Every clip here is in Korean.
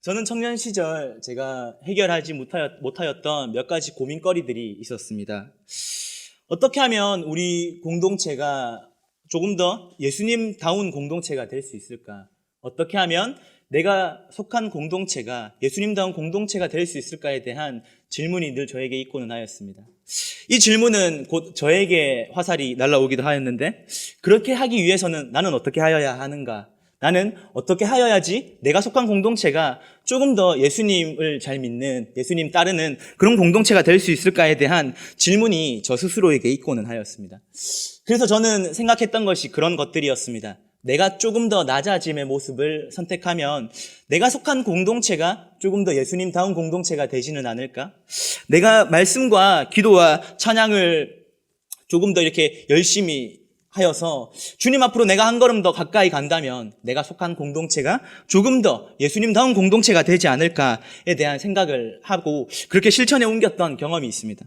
저는 청년 시절 제가 해결하지 못하였던 몇 가지 고민거리들이 있었습니다. 어떻게 하면 우리 공동체가 조금 더 예수님다운 공동체가 될 수 있을까? 어떻게 하면 내가 속한 공동체가 예수님다운 공동체가 될 수 있을까에 대한 질문이 늘 저에게 있고는 하였습니다. 이 질문은 곧 저에게 화살이 날아오기도 하였는데, 그렇게 하기 위해서는 나는 어떻게 하여야 하는가? 나는 어떻게 하여야지 내가 속한 공동체가 조금 더 예수님을 잘 믿는, 예수님 따르는 그런 공동체가 될 수 있을까에 대한 질문이 저 스스로에게 있고는 하였습니다. 그래서 저는 생각했던 것이 그런 것들이었습니다. 내가 조금 더 낮아짐의 모습을 선택하면 내가 속한 공동체가 조금 더 예수님다운 공동체가 되지는 않을까? 내가 말씀과 기도와 찬양을 조금 더 이렇게 열심히 하여서 주님 앞으로 내가 한 걸음 더 가까이 간다면 내가 속한 공동체가 조금 더 예수님다운 공동체가 되지 않을까에 대한 생각을 하고 그렇게 실천에 옮겼던 경험이 있습니다.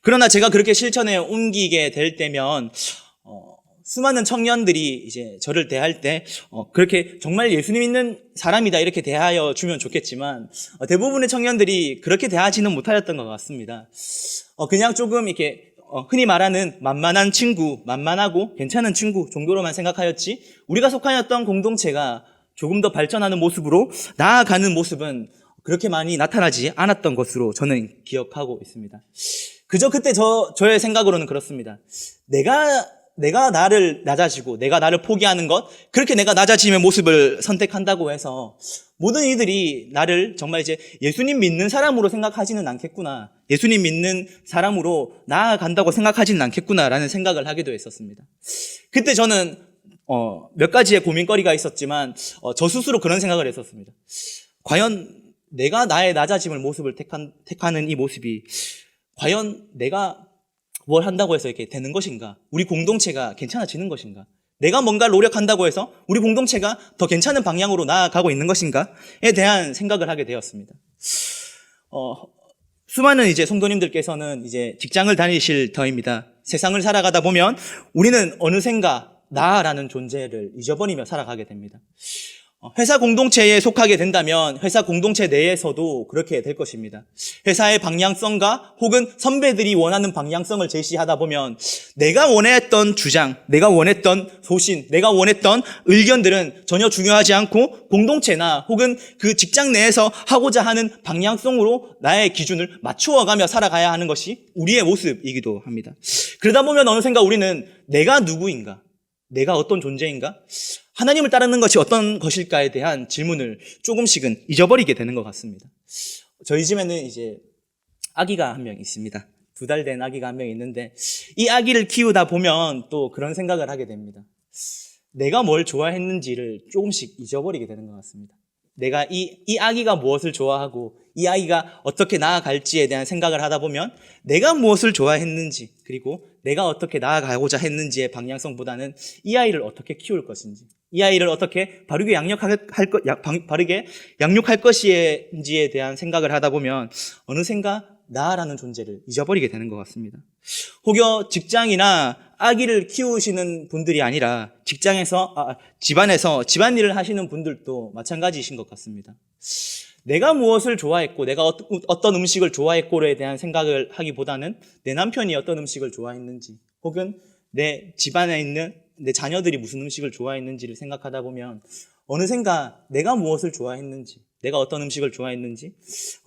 그러나 제가 그렇게 실천에 옮기게 될 때면 수많은 청년들이 이제 저를 대할 때 그렇게 정말 예수님 있는 사람이다 이렇게 대하여 주면 좋겠지만 대부분의 청년들이 그렇게 대하지는 못하였던 것 같습니다. 그냥 조금 이렇게 흔히 말하는 만만한 친구, 만만하고 괜찮은 친구 정도로만 생각하였지 우리가 속하였던 공동체가 조금 더 발전하는 모습으로 나아가는 모습은 그렇게 많이 나타나지 않았던 것으로 저는 기억하고 있습니다. 그저 그때 저의 생각으로는 그렇습니다. 내가 나를 낮아지고 내가 나를 포기하는 것, 그렇게 내가 낮아짐의 모습을 선택한다고 해서 모든 이들이 나를 정말 이제 예수님 믿는 사람으로 생각하지는 않겠구나, 예수님 믿는 사람으로 나아간다고 생각하지는 않겠구나라는 생각을 하기도 했었습니다. 그때 저는 몇 가지의 고민거리가 있었지만 저 스스로 그런 생각을 했었습니다. 과연 내가 나의 낮아짐을 모습을 택하는 이 모습이 과연 내가 뭘 한다고 해서 이렇게 되는 것인가? 우리 공동체가 괜찮아지는 것인가? 내가 뭔가 노력한다고 해서 우리 공동체가 더 괜찮은 방향으로 나아가고 있는 것인가에 대한 생각을 하게 되었습니다. 수많은 이제 성도님들께서는 이제 직장을 다니실 터입니다. 세상을 살아가다 보면 우리는 어느샌가 나라는 존재를 잊어버리며 살아가게 됩니다. 회사 공동체에 속하게 된다면 회사 공동체 내에서도 그렇게 될 것입니다. 회사의 방향성과 혹은 선배들이 원하는 방향성을 제시하다 보면 내가 원했던 주장, 내가 원했던 소신, 내가 원했던 의견들은 전혀 중요하지 않고 공동체나 혹은 그 직장 내에서 하고자 하는 방향성으로 나의 기준을 맞추어가며 살아가야 하는 것이 우리의 모습이기도 합니다. 그러다 보면 어느샌가 우리는 내가 누구인가? 내가 어떤 존재인가? 하나님을 따르는 것이 어떤 것일까에 대한 질문을 조금씩은 잊어버리게 되는 것 같습니다. 저희 집에는 이제 아기가 한 명 있습니다. 2달 된 아기가 한 명 있는데 이 아기를 키우다 보면 또 그런 생각을 하게 됩니다. 내가 뭘 좋아했는지를 조금씩 잊어버리게 되는 것 같습니다. 내가 이 아기가 무엇을 좋아하고 이 아이가 어떻게 나아갈지에 대한 생각을 하다 보면 내가 무엇을 좋아했는지 그리고 내가 어떻게 나아가고자 했는지의 방향성보다는 이 아이를 어떻게 키울 것인지, 이 아이를 어떻게 바르게 양육할 것인지에 대한 생각을 하다 보면 어느샌가 나라는 존재를 잊어버리게 되는 것 같습니다. 혹여 직장이나 아기를 키우시는 분들이 아니라 집안에서 집안일을 하시는 분들도 마찬가지이신 것 같습니다. 내가 무엇을 좋아했고 내가 어떤 음식을 좋아했고에 대한 생각을 하기보다는 내 남편이 어떤 음식을 좋아했는지 혹은 내 집안에 있는 내 자녀들이 무슨 음식을 좋아했는지를 생각하다 보면 어느샌가 내가 무엇을 좋아했는지, 내가 어떤 음식을 좋아했는지,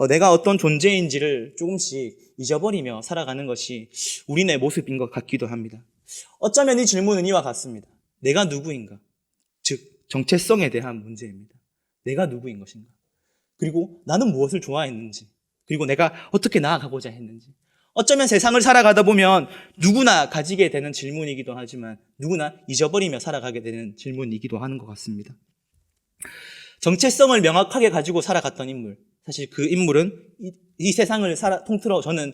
내가 어떤 존재인지를 조금씩 잊어버리며 살아가는 것이 우리네 모습인 것 같기도 합니다. 어쩌면 이 질문은 이와 같습니다. 내가 누구인가? 즉 정체성에 대한 문제입니다. 내가 누구인 것인가? 그리고 나는 무엇을 좋아했는지, 그리고 내가 어떻게 나아가고자 했는지. 어쩌면 세상을 살아가다 보면 누구나 가지게 되는 질문이기도 하지만 누구나 잊어버리며 살아가게 되는 질문이기도 하는 것 같습니다. 정체성을 명확하게 가지고 살아갔던 인물, 사실 그 인물은 이 세상을 통틀어 저는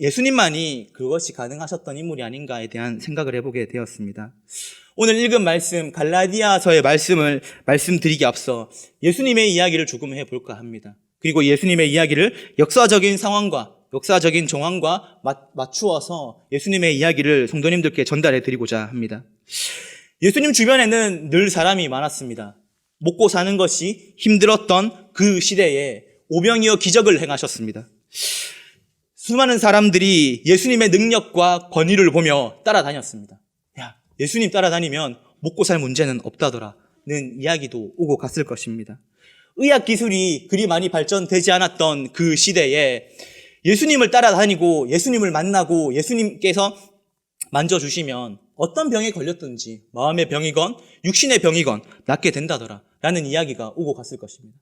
예수님만이 그것이 가능하셨던 인물이 아닌가에 대한 생각을 해보게 되었습니다. 오늘 읽은 말씀, 갈라디아서의 말씀을 말씀드리기 앞서 예수님의 이야기를 조금 해볼까 합니다. 그리고 예수님의 이야기를 역사적인 상황과 역사적인 정황과 맞추어서 예수님의 이야기를 성도님들께 전달해 드리고자 합니다. 예수님 주변에는 늘 사람이 많았습니다. 먹고 사는 것이 힘들었던 그 시대에 오병이어 기적을 행하셨습니다. 수많은 사람들이 예수님의 능력과 권위를 보며 따라다녔습니다. 야, 예수님 따라다니면 먹고 살 문제는 없다더라는 이야기도 오고 갔을 것입니다. 의학 기술이 그리 많이 발전되지 않았던 그 시대에 예수님을 따라다니고 예수님을 만나고 예수님께서 만져주시면 어떤 병에 걸렸든지 마음의 병이건 육신의 병이건 낫게 된다더라 라는 이야기가 오고 갔을 것입니다.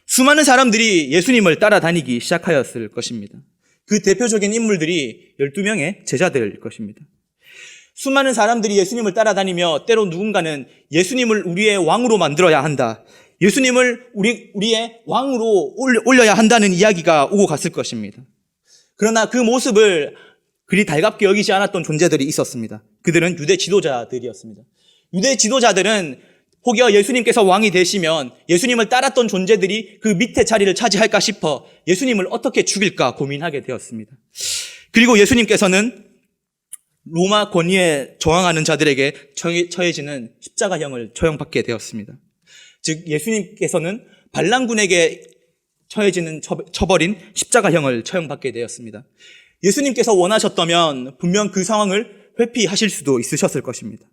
수많은 사람들이 예수님을 따라다니기 시작하였을 것입니다. 그 대표적인 인물들이 12명의 제자들일 것입니다. 수많은 사람들이 예수님을 따라다니며 때로 누군가는 예수님을 우리의 왕으로 만들어야 한다, 예수님을 우리의 왕으로 올려야 한다는 이야기가 오고 갔을 것입니다. 그러나 그 모습을 그리 달갑게 여기지 않았던 존재들이 있었습니다. 그들은 유대 지도자들이었습니다. 유대 지도자들은 혹여 예수님께서 왕이 되시면 예수님을 따랐던 존재들이 그 밑에 자리를 차지할까 싶어 예수님을 어떻게 죽일까 고민하게 되었습니다. 그리고 예수님께서는 로마 권위에 저항하는 자들에게 처해지는 십자가형을 처형받게 되었습니다. 즉 예수님께서는 반란군에게 처해지는 처벌인 십자가형을 처형받게 되었습니다. 예수님께서 원하셨다면 분명 그 상황을 회피하실 수도 있으셨을 것입니다.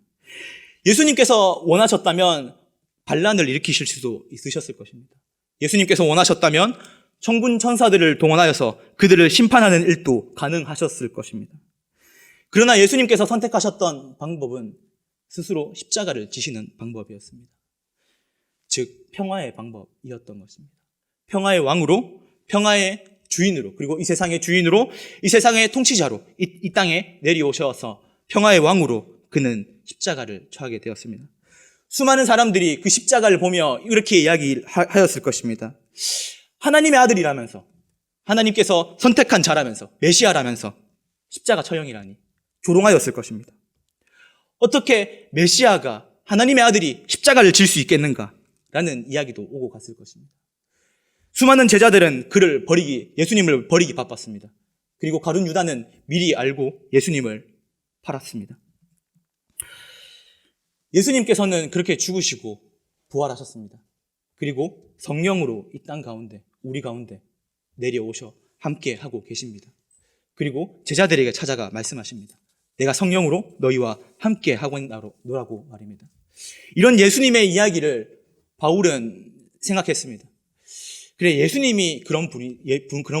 예수님께서 원하셨다면 반란을 일으키실 수도 있으셨을 것입니다. 예수님께서 원하셨다면 천군 천사들을 동원하여서 그들을 심판하는 일도 가능하셨을 것입니다. 그러나 예수님께서 선택하셨던 방법은 스스로 십자가를 지시는 방법이었습니다. 즉 평화의 방법이었던 것입니다. 평화의 왕으로, 평화의 주인으로, 그리고 이 세상의 주인으로, 이 세상의 통치자로 이 땅에 내려오셔서 평화의 왕으로 그는 십자가를 처하게 되었습니다. 수많은 사람들이 그 십자가를 보며 이렇게 이야기하였을 것입니다. 하나님의 아들이라면서, 하나님께서 선택한 자라면서, 메시아라면서 십자가 처형이라니 조롱하였을 것입니다. 어떻게 메시아가, 하나님의 아들이 십자가를 질 수 있겠는가? 라는 이야기도 오고 갔을 것입니다. 수많은 제자들은 예수님을 버리기 바빴습니다. 그리고 가룟 유다는 미리 알고 예수님을 팔았습니다. 예수님께서는 그렇게 죽으시고 부활하셨습니다. 그리고 성령으로 이 땅 가운데, 우리 가운데 내려오셔 함께 하고 계십니다. 그리고 제자들에게 찾아가 말씀하십니다. 내가 성령으로 너희와 함께 하고 있노라고 말입니다. 이런 예수님의 이야기를 바울은 생각했습니다. 그래, 예수님이 그런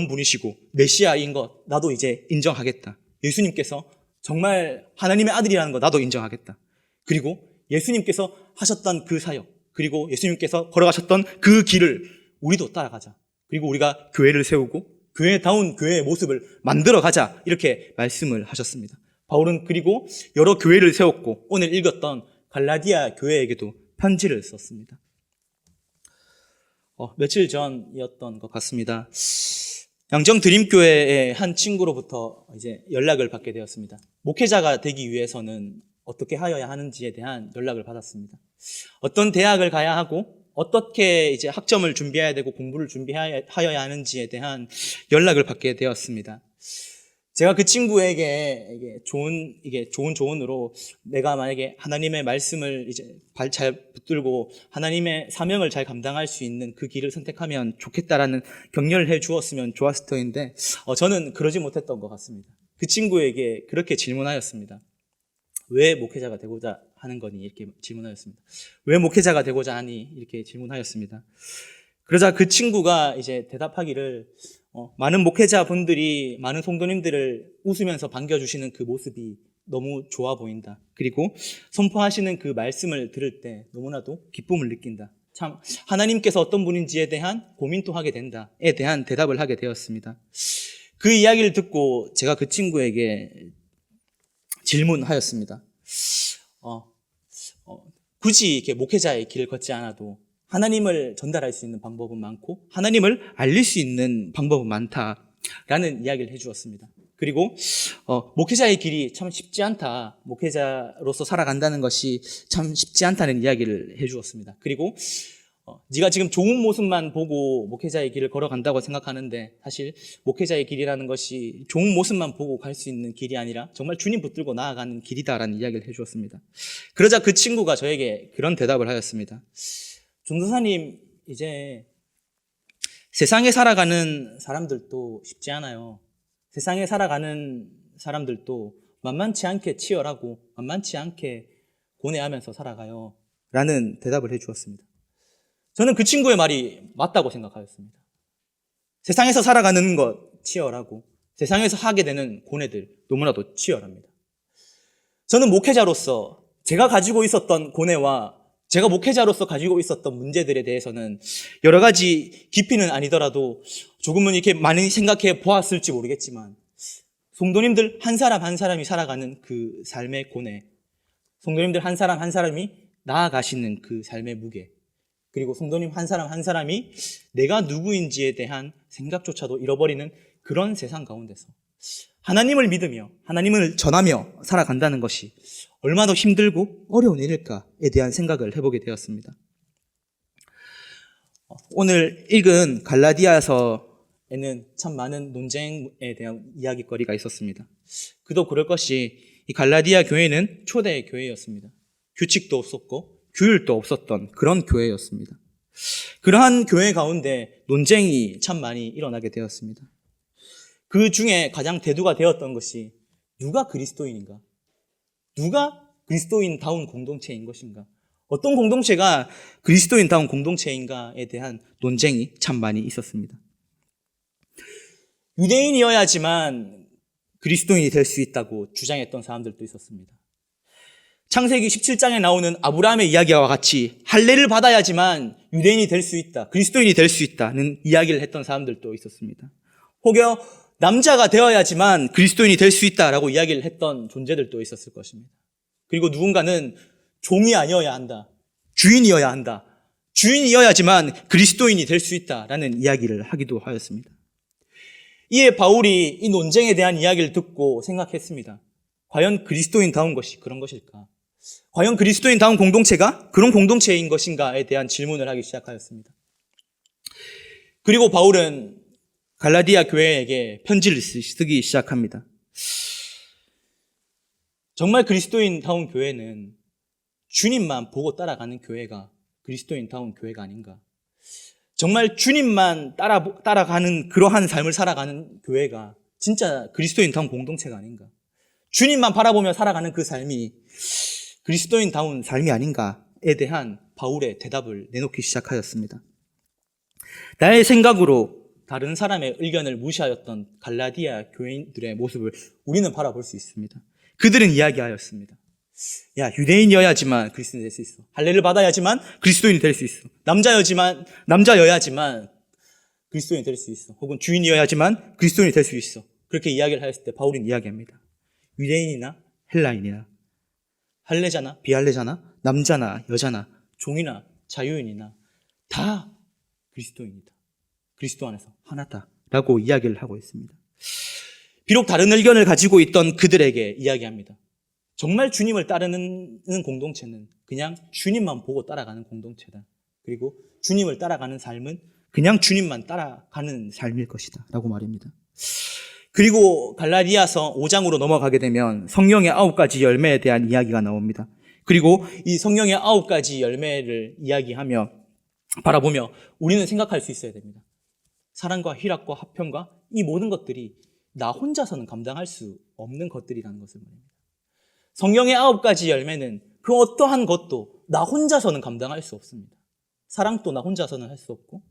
분이시고 메시아인 것 나도 이제 인정하겠다. 예수님께서 정말 하나님의 아들이라는 거 나도 인정하겠다. 그리고 예수님께서 하셨던 그 사역, 그리고 예수님께서 걸어가셨던 그 길을 우리도 따라가자. 그리고 우리가 교회를 세우고 교회다운 교회의 모습을 만들어가자, 이렇게 말씀을 하셨습니다. 바울은 그리고 여러 교회를 세웠고 오늘 읽었던 갈라디아 교회에게도 편지를 썼습니다. 며칠 전이었던 것 같습니다. 양정 드림교회의 한 친구로부터 이제 연락을 받게 되었습니다. 목회자가 되기 위해서는 어떻게 하여야 하는지에 대한 연락을 받았습니다. 어떤 대학을 가야 하고 어떻게 이제 학점을 준비해야 되고 공부를 준비하여야 하는지에 대한 연락을 받게 되었습니다. 제가 그 친구에게 좋은 조언으로 내가 만약에 하나님의 말씀을 이제 잘 붙들고 하나님의 사명을 잘 감당할 수 있는 그 길을 선택하면 좋겠다라는 격려를 해 주었으면 좋았을 터인데 저는 그러지 못했던 것 같습니다. 그 친구에게 그렇게 질문하였습니다. 왜 목회자가 되고자 하는 거니? 이렇게 질문하였습니다. 왜 목회자가 되고자 하니? 이렇게 질문하였습니다. 그러자 그 친구가 이제 대답하기를 많은 목회자분들이 많은 성도님들을 웃으면서 반겨주시는 그 모습이 너무 좋아 보인다. 그리고 선포하시는 그 말씀을 들을 때 너무나도 기쁨을 느낀다. 참 하나님께서 어떤 분인지에 대한 고민도 하게 된다에 대한 대답을 하게 되었습니다. 그 이야기를 듣고 제가 그 친구에게 질문하였습니다. 굳이 이렇게 목회자의 길을 걷지 않아도 하나님을 전달할 수 있는 방법은 많고 하나님을 알릴 수 있는 방법은 많다라는 이야기를 해주었습니다. 그리고 목회자의 길이 참 쉽지 않다, 목회자로서 살아간다는 것이 참 쉽지 않다는 이야기를 해주었습니다. 그리고 네가 지금 좋은 모습만 보고 목회자의 길을 걸어간다고 생각하는데 사실 목회자의 길이라는 것이 좋은 모습만 보고 갈 수 있는 길이 아니라 정말 주님 붙들고 나아가는 길이다라는 이야기를 해주었습니다. 그러자 그 친구가 저에게 그런 대답을 하였습니다. 전도사님, 이제 세상에 살아가는 사람들도 쉽지 않아요. 세상에 살아가는 사람들도 만만치 않게 치열하고 만만치 않게 고뇌하면서 살아가요. 라는 대답을 해주었습니다. 저는 그 친구의 말이 맞다고 생각하였습니다. 세상에서 살아가는 것 치열하고 세상에서 하게 되는 고뇌들 너무나도 치열합니다. 저는 목회자로서 제가 가지고 있었던 고뇌와 제가 목회자로서 가지고 있었던 문제들에 대해서는 여러 가지 깊이는 아니더라도 조금은 이렇게 많이 생각해 보았을지 모르겠지만 성도님들 한 사람 한 사람이 살아가는 그 삶의 고뇌, 성도님들 한 사람 한 사람이 나아가시는 그 삶의 무게, 그리고 성도님 한 사람 한 사람이 내가 누구인지에 대한 생각조차도 잃어버리는 그런 세상 가운데서 하나님을 믿으며 하나님을 전하며 살아간다는 것이 얼마나 힘들고 어려운 일일까에 대한 생각을 해보게 되었습니다. 오늘 읽은 갈라디아서에는 참 많은 논쟁에 대한 이야기거리가 있었습니다. 그도 그럴 것이 이 갈라디아 교회는 초대 교회였습니다. 규칙도 없었고 규율도 없었던 그런 교회였습니다. 그러한 교회 가운데 논쟁이 참 많이 일어나게 되었습니다. 그 중에 가장 대두가 되었던 것이 누가 그리스도인인가? 누가 그리스도인다운 공동체인 것인가? 어떤 공동체가 그리스도인다운 공동체인가에 대한 논쟁이 참 많이 있었습니다. 유대인이어야지만 그리스도인이 될 수 있다고 주장했던 사람들도 있었습니다. 창세기 17장에 나오는 아브라함의 이야기와 같이 할례를 받아야지만 유대인이 될 수 있다, 그리스도인이 될 수 있다는 이야기를 했던 사람들도 있었습니다. 혹여 남자가 되어야지만 그리스도인이 될 수 있다라고 이야기를 했던 존재들도 있었을 것입니다. 그리고 누군가는 종이 아니어야 한다, 주인이어야 한다, 주인이어야지만 그리스도인이 될 수 있다라는 이야기를 하기도 하였습니다. 이에 바울이 이 논쟁에 대한 이야기를 듣고 생각했습니다. 과연 그리스도인다운 것이 그런 것일까? 과연 그리스도인다운 공동체가 그런 공동체인 것인가에 대한 질문을 하기 시작하였습니다. 그리고 바울은 갈라디아 교회에게 편지를 쓰기 시작합니다. 정말 그리스도인다운 교회는 주님만 보고 따라가는 교회가 그리스도인다운 교회가 아닌가? 정말 주님만 따라가는 그러한 삶을 살아가는 교회가 진짜 그리스도인다운 공동체가 아닌가? 주님만 바라보며 살아가는 그 삶이 그리스도인다운 삶이 아닌가에 대한 바울의 대답을 내놓기 시작하였습니다. 나의 생각으로 다른 사람의 의견을 무시하였던 갈라디아 교인들의 모습을 우리는 바라볼 수 있습니다. 그들은 이야기하였습니다. 야, 유대인이어야지만 그리스도인이 될 수 있어. 할례를 받아야지만 그리스도인이 될 수 있어. 남자여야지만 그리스도인이 될 수 있어. 혹은 주인이어야지만 그리스도인이 될 수 있어. 그렇게 이야기를 하였을 때 바울은 이야기합니다. 유대인이나 헬라인이나 할례자나 비할례자나 남자나 여자나 종이나 자유인이나 다 그리스도인이다. 그리스도 안에서 하나다라고 이야기를 하고 있습니다. 비록 다른 의견을 가지고 있던 그들에게 이야기합니다. 정말 주님을 따르는 공동체는 그냥 주님만 보고 따라가는 공동체다. 그리고 주님을 따라가는 삶은 그냥 주님만 따라가는 삶일 것이다 라고 말입니다. 그리고 갈라디아서 5장으로 넘어가게 되면 성령의 9가지 열매에 대한 이야기가 나옵니다. 그리고 이 성령의 9가지 열매를 이야기하며 바라보며 우리는 생각할 수 있어야 됩니다. 사랑과 희락과 화평과 이 모든 것들이 나 혼자서는 감당할 수 없는 것들이라는 것을 말합니다. 성령의 9가지 열매는 그 어떠한 것도 나 혼자서는 감당할 수 없습니다. 사랑도 나 혼자서는 할 수 없고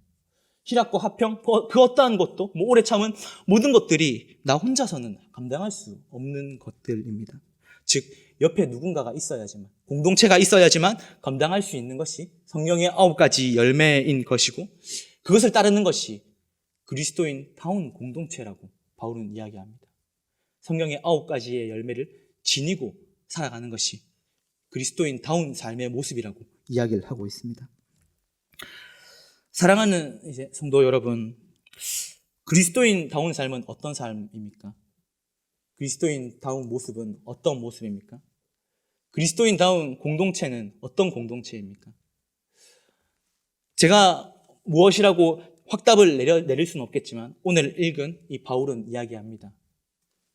희락과 화평, 그 어떠한 것도 오래 참은 모든 것들이 나 혼자서는 감당할 수 없는 것들입니다. 즉 옆에 누군가가 있어야지만, 공동체가 있어야지만 감당할 수 있는 것이 성령의 9가지 열매인 것이고 그것을 따르는 것이 그리스도인다운 공동체라고 바울은 이야기합니다. 성령의 9가지의 열매를 지니고 살아가는 것이 그리스도인다운 삶의 모습이라고 이야기를 하고 있습니다. 사랑하는 이제 성도 여러분, 그리스도인다운 삶은 어떤 삶입니까? 그리스도인다운 모습은 어떤 모습입니까? 그리스도인다운 공동체는 어떤 공동체입니까? 제가 무엇이라고 확답을 내릴 수는 없겠지만 오늘 읽은 이 바울은 이야기합니다.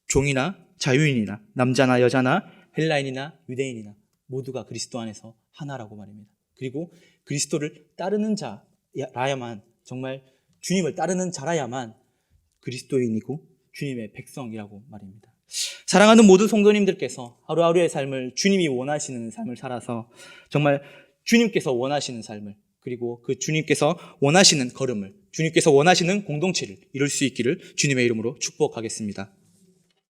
종이나 자유인이나 남자나 여자나 헬라인이나 유대인이나 모두가 그리스도 안에서 하나라고 말입니다. 그리고 그리스도를 따르는 자라야만 정말 주님을 따르는 자라야만 그리스도인이고 주님의 백성이라고 말입니다. 사랑하는 모든 성도님들께서 하루하루의 삶을 주님이 원하시는 삶을 살아서 정말 주님께서 원하시는 삶을, 그리고 그 주님께서 원하시는 걸음을, 주님께서 원하시는 공동체를 이룰 수 있기를 주님의 이름으로 축복하겠습니다.